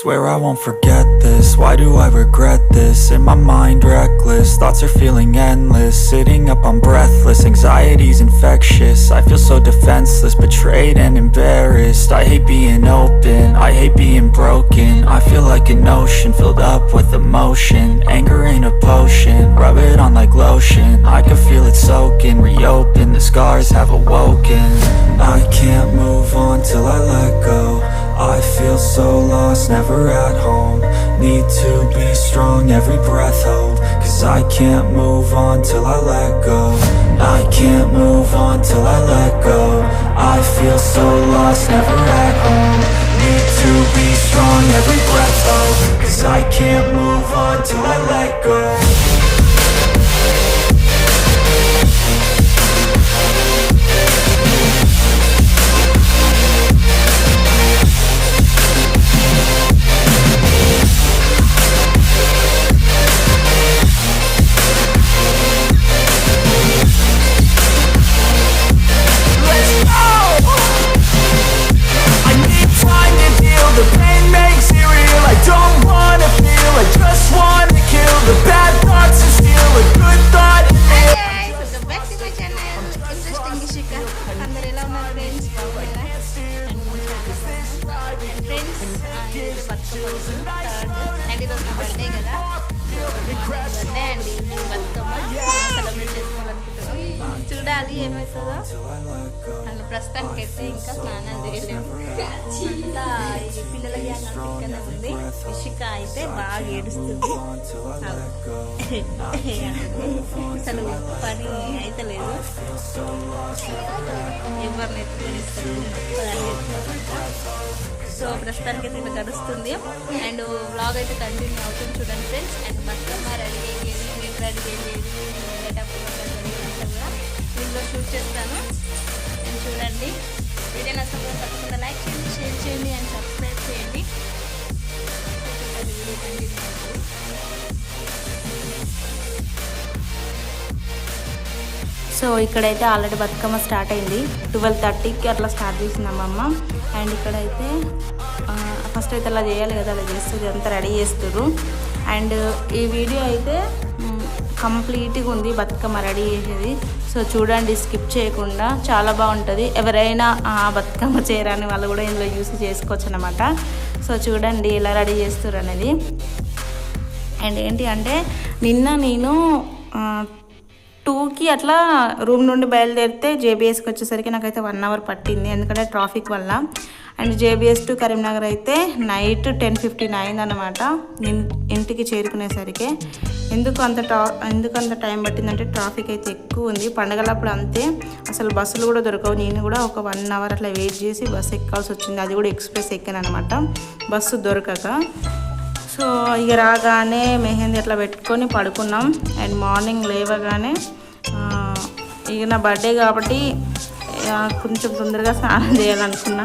Swear I won't forget this, why do I regret this? In my mind reckless, thoughts are feeling endless. Sitting up I'm breathless, anxiety's infectious. I feel so defenseless, betrayed and embarrassed. I hate being open, I hate being broken. I feel like an ocean filled up with emotion. Anger ain't a potion, rub it on like lotion. I can feel it soaking, reopen, the scars have awoken. I can't move on till I let go. I feel so lost, never at home. Need to be strong, every breath hold. Cause I can't move on till I let go. I can't move on till I let go. I feel so lost, never at home. Need to be strong, every breath hold. Cause I can't move on till I let go. And ఈరోజు నా birthday కదా, birthday అండి. Bathukamma celebrate చేసుకోవాలనుకుంటున్నాం, చూడాలి ఏమవుతుందో. And ప్రస్తుతానికి అయితే ఇంకా స్నానాలు చేయలేము. అంతా ఈ పిల్లల గ్యాంగ్ అంతా ఇక్కడనే ఉంది. ఇషిక అయితే బాగా ఏడుస్తుంది, అసలు పని అయితే లేదు. ఎవరిని ఎత్తుకొని సో ప్రస్తుతానికి అయితే ఇలా గడుస్తుంది. అండ్ వ్లాగ్ అయితే కంటిన్యూ అవుతుంది చూడండి ఫ్రెండ్స్. అండ్ బతుకమ్మ రెడీ అయ్యేది, నేను రెడీ అయ్యేది, దీనిలో షూట్ చేస్తాను. అండ్ చూడండి, వీడియో నచ్చకపోతే తప్పకుండా లైక్ చేయండి, షేర్ చేయండి అండ్ సబ్స్క్రైబ్ చేయండి. వీడియో కంటిన్యూ అవుతుంది. సో ఇక్కడైతే ఆల్రెడీ బతుకమ్మ స్టార్ట్ అయింది. 12:30కి అట్లా స్టార్ట్ చేసింది అమ్మమ్మ. అండ్ ఇక్కడైతే ఫస్ట్ అయితే అలా చేయాలి కదా, అలా చేస్తుంది, అంతా రెడీ చేస్తారు. అండ్ ఈ వీడియో అయితే కంప్లీట్గా ఉంది బతుకమ్మ రెడీ చేసేది. సో చూడండి, స్కిప్ చేయకుండా, చాలా బాగుంటుంది. ఎవరైనా బతుకమ్మ చేయరాని వాళ్ళు కూడా ఇందులో యూస్ చేసుకోవచ్చు అనమాట. సో చూడండి ఎలా రెడీ చేస్తారు అనేది. అండ్ ఏంటి అంటే నిన్న నేను 2కి అట్లా రూమ్ నుండి బయలుదేరితే జేబీఎస్కి వచ్చేసరికి నాకైతే 1 అవర్ పట్టింది, ఎందుకంటే ట్రాఫిక్ వల్ల. అండ్ జేబీఎస్ టు కరీంనగర్ అయితే నైట్ 10:15 అయిందనమాట ఇంటికి చేరుకునేసరికి. ఎందుకు అంత టైం పట్టిందంటే ట్రాఫిక్ అయితే ఎక్కువ ఉంది. పండగలప్పుడు అంతే, అసలు బస్సులు కూడా దొరకవు. నేను కూడా ఒక 1 అవర్ అట్లా వెయిట్ చేసి బస్సు ఎక్కాల్సి వచ్చింది. అది కూడా ఎక్స్ప్రెస్ ఎక్కాను అనమాట, బస్సు దొరకక. సో ఇక రాగానే మెహందీ అట్లా పెట్టుకొని పడుకున్నాం. అండ్ మార్నింగ్ లేవగానే ఇక నా బర్త్డే కాబట్టి కొంచెం తొందరగా స్నానం చేయాలనుకున్నా.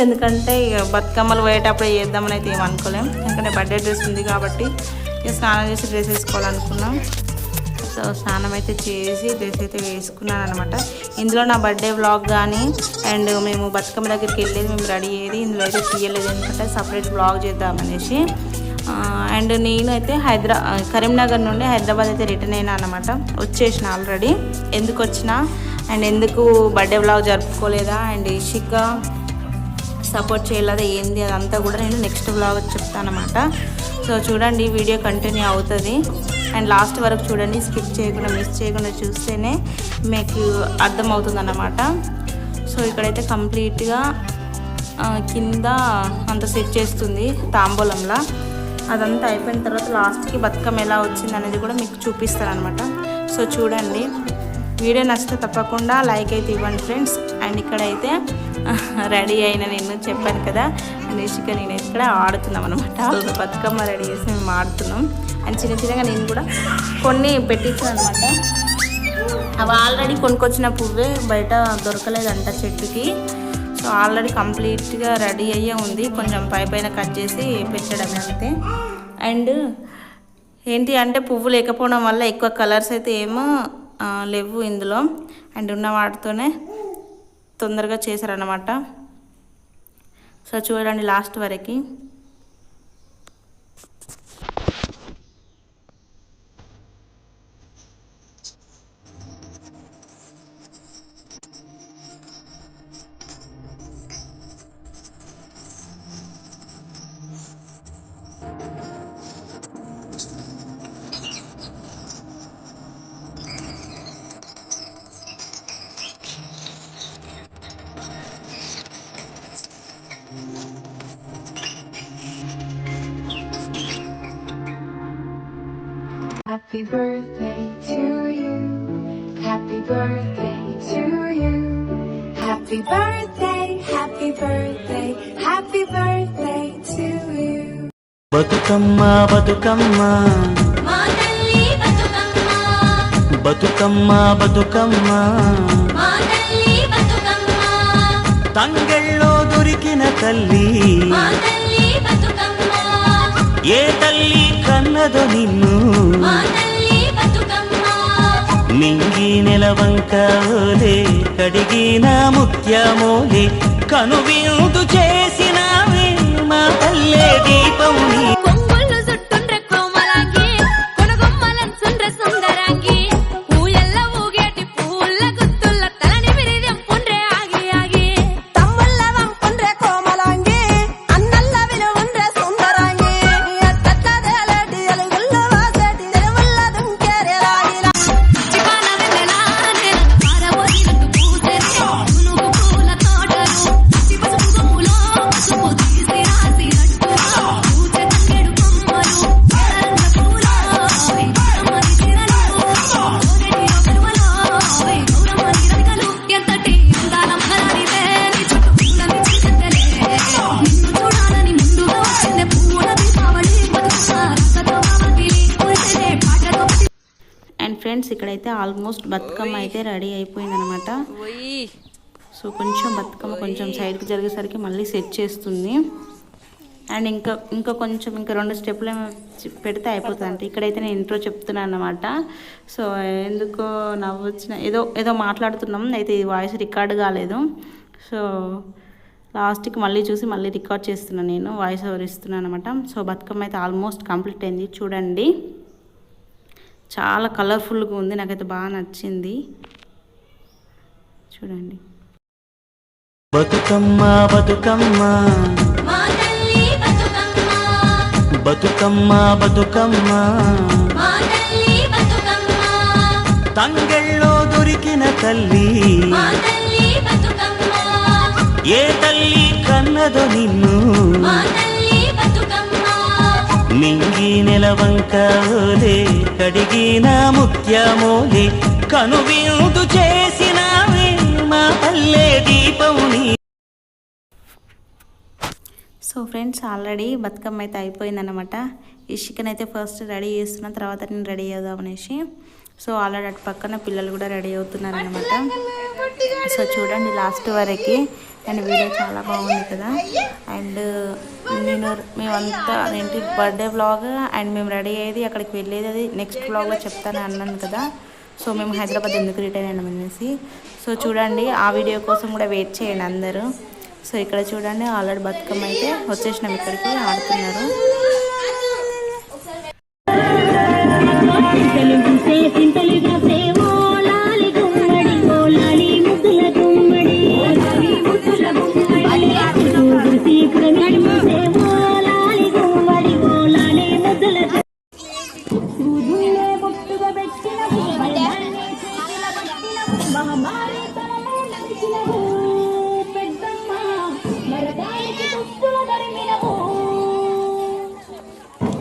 ఎందుకంటే ఇక బతుకమ్మలు పోయేటప్పుడు చేద్దామని అయితే ఏమనుకోలేం, ఎందుకంటే బర్త్డే డ్రెస్ ఉంది కాబట్టి ఇక స్నానం చేసి డ్రెస్ వేసుకోవాలనుకున్నాం. సో స్నానం అయితే చేసి డ్రెస్ అయితే వేసుకున్నాను అనమాట. ఇందులో నా బర్త్డే వ్లాగ్ కానీ అండ్ మేము బతుకమ్మ దగ్గరికి వెళ్ళేది, మేము రెడీ అయ్యేది ఇందులో అయితే తీయలేదు, ఎందుకంటే సపరేట్ వ్లాగ్ చేద్దామనేసి. అండ్ నేను అయితే కరీంనగర్ నుండి హైదరాబాద్ అయితే రిటర్న్ అయినా అనమాట, వచ్చేసిన ఆల్రెడీ. ఎందుకు వచ్చినా అండ్ ఎందుకు బర్త్డే వ్లాగ్ జరుపుకోలేదా అండ్ ఇషిక సపోర్ట్ చేయలేదా ఏంది అదంతా కూడా నేను నెక్స్ట్ వ్లాగ్ చెప్తాను అనమాట. సో చూడండి, వీడియో కంటిన్యూ అవుతుంది. అండ్ లాస్ట్ వరకు చూడండి, స్కిప్ చేయకుండా మిస్ చేయకుండా చూస్తేనే మీకు అర్థమవుతుంది అన్నమాట. సో ఇక్కడైతే కంప్లీట్గా కింద అంత సెట్ చేస్తుంది తాంబూలంలా. అదంతా అయిపోయిన తర్వాత లాస్ట్కి బతుకమ్మ ఎలా వచ్చింది అనేది కూడా మీకు చూపిస్తాను అనమాట. సో చూడండి, వీడియో నచ్చితే తప్పకుండా లైక్ అయితే ఇవ్వండి ఫ్రెండ్స్. అండ్ ఇక్కడైతే రెడీ అయిన నేను చెప్పాను కదా, అండ్ ఇషిక నేను ఇక్కడ ఆడుతున్నాం అనమాట. బతుకమ్మ రెడీ చేసి మేము ఆడుతున్నాం. అండ్ చిన్నగా నేను కూడా కొన్ని పెట్టించాను అనమాట. అవి ఆల్రెడీ కొనుక్కొచ్చిన పువ్వే, బయట దొరకలేదంట చెట్టుకి. సో ఆల్రెడీ కంప్లీట్గా రెడీ అయ్యే ఉంది, కొంచెం పైన కట్ చేసి పెట్టడమే అంతే. అండ్ ఏంటి అంటే పువ్వు లేకపోవడం వల్ల ఎక్కువ కలర్స్ అయితే ఏమో లేవు ఇందులో. అండ్ ఉన్న వాటితోనే తొందరగా చేశారన్నమాట. సో చూడండి లాస్ట్ వరకు. Happy birthday to you. Happy birthday to you. Happy birthday, happy birthday, happy birthday to you. Bathukamma Bathukamma మా తల్లి బతుకమ్మ బతుకమ్మ బతుకమ్మ మా తల్లి బతుకమ్మ తంగెళ్ళో దొరికిన తల్లి మా తల్లి బతుకమ్మ ఏ తల్లి కన్నదో నిన్ను మా తల్లి బతుకమ్మ నింగి నెలవంక ఓలే కడిగిన ముత్యమోలే కనువిందు చేసినావే మా తల్లే దీపం నీ కొంగుళ్ళు చుట్టుండ్రె కోమలాంగి కొనగొమ్మలంచుండ్రె సుందరాంగి ఊయల్ల ఊగేటి పూల గుత్తుల్ల తలని విరిదెం పుండ్రె ఆగి ఆగి తమ్ముళ్ళ వంపుండ్రె కోమలాంగి అన్నల్ల విలువుండ్రె సుందరాంగి అట్టట్టదేలేటి అలుగుల్ల వాసేటి నిలువుల్ల దుంకేరే రాగిలా చికాన వెన్నెలానే పారబోసినట్టు పూసెరే పునుగు పూల తోటలు చిపసు గుమ్ములో పసుపు తీసి రాసినట్టుగా పూచె తంగేడు కొమ్మలు ఎర్రంగ పూల గౌరమ్మని చీరలు గోగెటి ఒకరువలో గౌరమ్మని రవికలు ఎంతటి అందాల మహారాణివే నీ చుట్టూ పూలని చీకట్టెలే నిన్ను చూడాలని ముందుగా వచ్చిందే పూల దీపావళి బతుకమ్మ రసతో మావతిలి కురిసెనే పాటతో అండ్ ఫ్రెండ్స్ ఇక్కడైతే ఆల్మోస్ట్ బతుకమ్మ అయితే రెడీ అయిపోయిందనమాట. సో కొంచెం బతుకమ్మ కొంచెం సైడ్కి జరిగేసరికి మళ్ళీ సెట్ చేస్తుంది. అండ్ ఇంకా కొంచెం ఇంకా 2 స్టెప్లు ఏమో పెడితే అయిపోతుంది అంటే ఇక్కడైతే నేను ఇంట్రో చెప్తున్నాను అనమాట. సో ఎందుకో నవ్వు వచ్చిన ఏదో మాట్లాడుతున్నాం అయితే ఈ వాయిస్ రికార్డ్ కాలేదు. సో లాస్ట్కి మళ్ళీ చూసి మళ్ళీ రికార్డ్ చేస్తున్నాను, నేను వాయిస్ ఓవర్ ఇస్తున్నాను అనమాట. సో బతుకమ్మ అయితే ఆల్మోస్ట్ కంప్లీట్ అయింది. చూడండి చాలా కలర్ఫుల్గా ఉంది, నాకైతే బాగా నచ్చింది. చూడండి బతుకమ్మ బతుకమ్మ మా తల్లి బతుకమ్మ బతుకమ్మ బతుకమ్మ మా తల్లి బతుకమ్మ తంగెళ్ళో దొరికిన తల్లి మా తల్లి బతుకమ్మ ఏ తల్లి కన్నదో నిన్ను మా తల్లి బతుకమ్మ నింగి నెలవంక ఓలే కడిగిన ముత్యమోలే కనువిందు చేసినావే మా పల్లె దీపం నీ సో ఫ్రెండ్స్ ఆల్రెడీ బతుకమ్మ అయితే అయిపోయిందనమాట. ఇషికన్ అయితే ఫస్ట్ రెడీ చేస్తున్నా, తర్వాత నేను రెడీ అవుదాం అనేసి. సో ఆల్రెడీ అటు పక్కన పిల్లలు కూడా రెడీ అవుతున్నారనమాట. సో చూడండి లాస్ట్ వరకు. అండ్ వీడియో చాలా బాగుంది కదా. అండ్ మేమంతా ఏంటి బర్త్డే వ్లాగ్ అండ్ మేము రెడీ అయ్యేది అక్కడికి వెళ్ళేది అది నెక్స్ట్ వ్లాగ్లో చెప్తాను అన్నాను కదా. సో మేము హైదరాబాద్ ఎందుకు రిటర్న్ అయినాం అనేసి. సో చూడండి ఆ వీడియో కోసం కూడా వెయిట్ చేయండి అందరూ. సో ఇక్కడ చూడండి ఆల్రెడీ బతుకమ్మ అయితే వచ్చేసినాం, ఇక్కడికి ఆడుతున్నారు.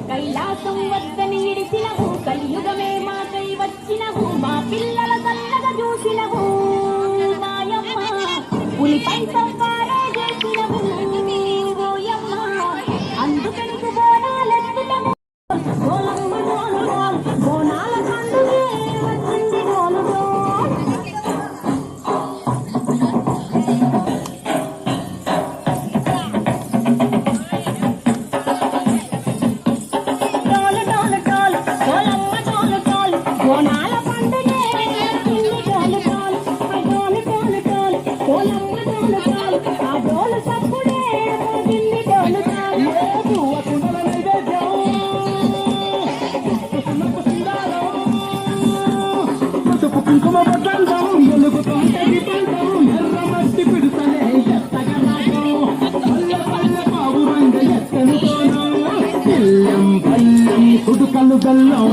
కైలాసం వద్దని ఇడిసినవు కలియుగమే మాకై వచ్చినవు మా పిల్లల చల్లగా చూసినవు మాయమ్మ పులిపై సంపారే చేసినవు ఓయమ్మ అందుకని బోనాలెత్తుటము బోలమ్మ డోలు డోల్ బోనాల పండుగే వచ్చింది డోలు డోల్ బోనాల పండుగే వచ్చింది డోలు డోల్ డోలు డోలు డోల్ డోలమ్మ డోలు డోల్ ఆ డోలు సప్పుడే మోగింది డోలు డోల్ పువ్వ కుండల నైవేద్యం పసుపు కుంకుమ పట్టంతం వెలుగుతుంటే దీపంతం ఎర్ర మట్టి పిడుతలే ఎత్తగా నాగం పల్లె పల్లె పావురంగ ఎత్తను పిల్లం పల్లం కుడుకలు బెల్లం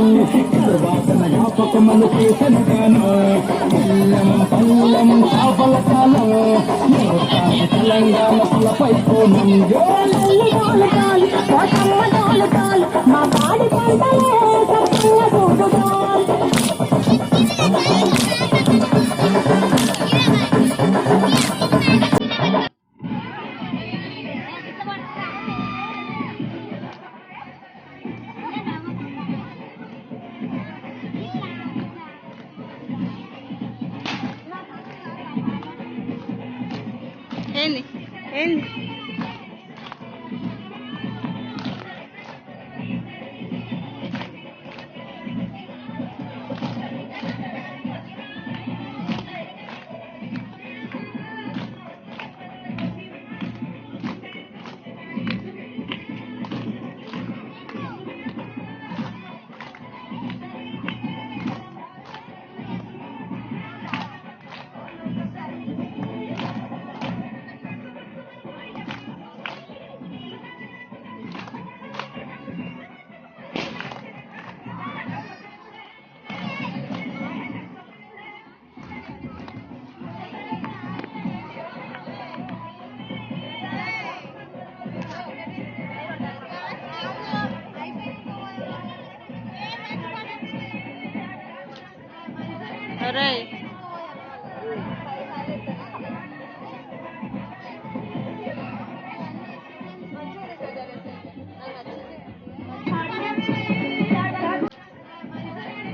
వాసన జ్ఞాపకములు చేసను గాను పల్లం పల్లం చాపల కాలం తెలంగాణ పులపై కోణం మా పాడి పంటలే ఏంది ఏంది అరే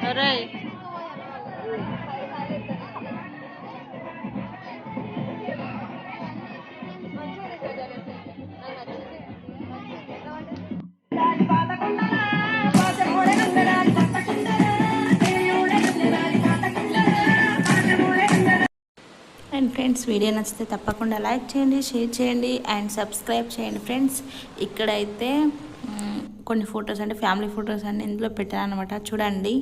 అరే అండ్ ఫ్రెండ్స్ వీడియో నచ్చితే తప్పకుండా లైక్ చేయండి, షేర్ చేయండి అండ్ సబ్స్క్రైబ్ చేయండి ఫ్రెండ్స్. ఇక్కడైతే కొన్ని ఫొటోస్ అంటే ఫ్యామిలీ ఫొటోస్ అన్ని ఇందులో పెట్టాను అనమాట, చూడండి.